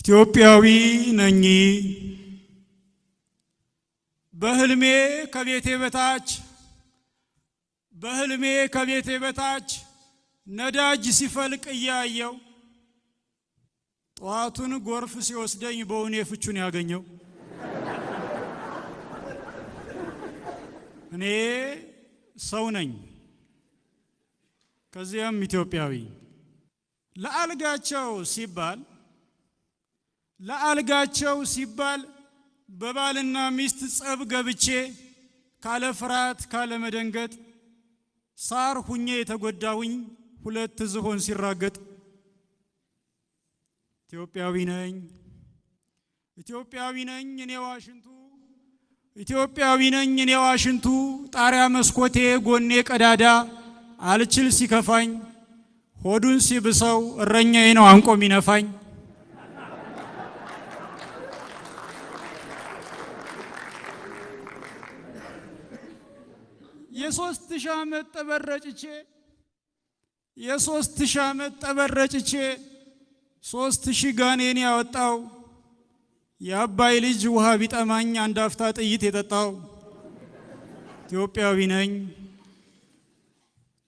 ኢትዮጵያዊ ነኝ። በህልሜ ከቤቴ በታች ነዳጅ ሲፈልቅ እያየው ጧቱን ጎርፍ ሲወስደኝ በእውኔ ፍቹን ያገኘው እኔ ሰው ነኝ። ከዚያም ኢትዮጵያዊ ለአልጋቸው ሲባል በባልና ሚስት ጸብ ገብቼ ካለ ፍርሃት ካለ መደንገጥ ሳር ሁኜ የተጎዳውኝ ሁለት ዝሆን ሲራገጥ ኢትዮጵያዊ ነኝ እኔ ዋሽንቱ ጣሪያ መስኮቴ ጎኔ ቀዳዳ አልችል ሲከፋኝ ሆዱን ሲብሰው እረኛዬ ነው አንቆ ሚነፋኝ። የ3000 ዓመት ጠበረጭቼ 3000 ጋኔን ያወጣው የአባይ ልጅ ውሃ ቢጠማኝ አንድ አፍታ ጥይት የጠጣው ኢትዮጵያዊ ነኝ።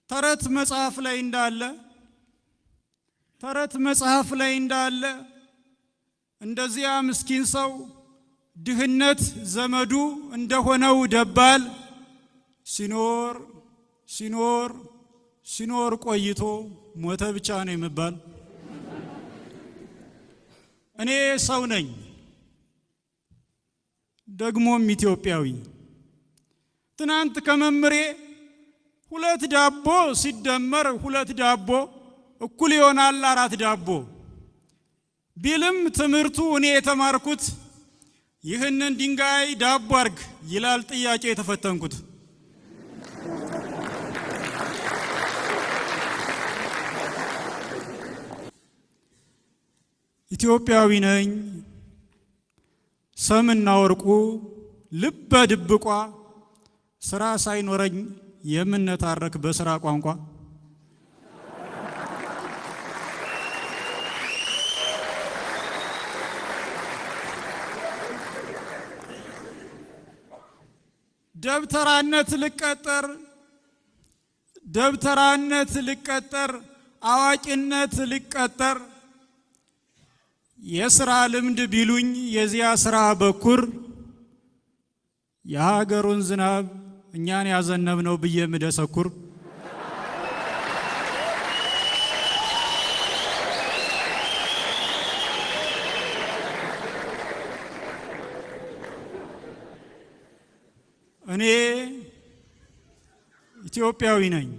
ተረት መጽሐፍ ላይ እንዳለ እንደዚያ ምስኪን ሰው ድህነት ዘመዱ እንደሆነው ደባል ሲኖር ቆይቶ ሞተ ብቻ ነው የምባል። እኔ ሰው ነኝ ደግሞም ኢትዮጵያዊ። ትናንት ከመምሬ 2 ዳቦ ሲደመር 2 ዳቦ እኩል ይሆናል 4 ዳቦ ቢልም ትምህርቱ እኔ የተማርኩት ይህንን ድንጋይ ዳቦ አርግ ይላል ጥያቄ የተፈተንኩት። ኢትዮጵያዊ ነኝ ሰምና ወርቁ ልበ ድብቋ ስራ ሳይኖረኝ የምነታረክ በስራ ቋንቋ ደብተራነት ልቀጠር አዋቂነት ልቀጠር የሥራ ልምድ ቢሉኝ የዚያ ሥራ በኩር የሀገሩን ዝናብ እኛን ያዘነብነው ብዬ ምደሰኩር እኔ ኢትዮጵያዊ ነኝ።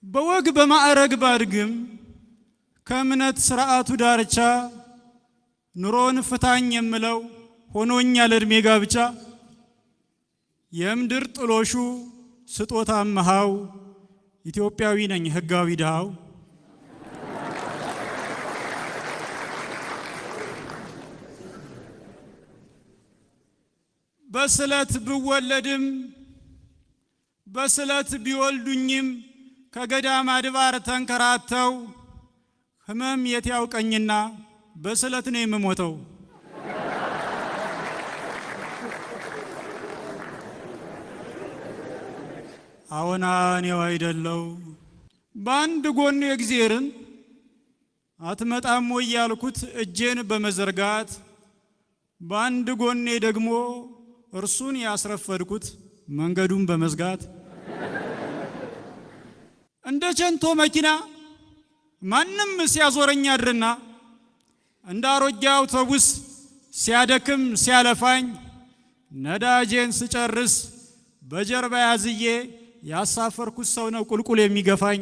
በወግ በማዕረግ ባድግም ከእምነት ስርዓቱ ዳርቻ ኑሮን ፍታኝ የምለው ሆኖኛል እድሜ ጋብቻ የምድር ጥሎሹ ስጦታ መሃው ኢትዮጵያዊ ነኝ ህጋዊ ድሃው። በስለት ብወለድም በስለት ቢወልዱኝም ከገዳም አድባር ተንከራተው ህመም የት ያውቀኝና በስለት ነው የምሞተው። አዎና እኔው አይደለው በአንድ ጎን የእግዚአብሔርን አትመጣም ወይ ያልኩት እጄን በመዘርጋት በአንድ ጎኔ ደግሞ እርሱን ያስረፈድኩት መንገዱን በመዝጋት እንደ ቸንቶ መኪና ማንም ሲያዞረኝ አድርና እንደ አሮጌ አውቶቡስ ሲያደክም ሲያለፋኝ ነዳጄን ስጨርስ በጀርባ ያዝዬ ያሳፈርኩት ሰው ነው ቁልቁል የሚገፋኝ።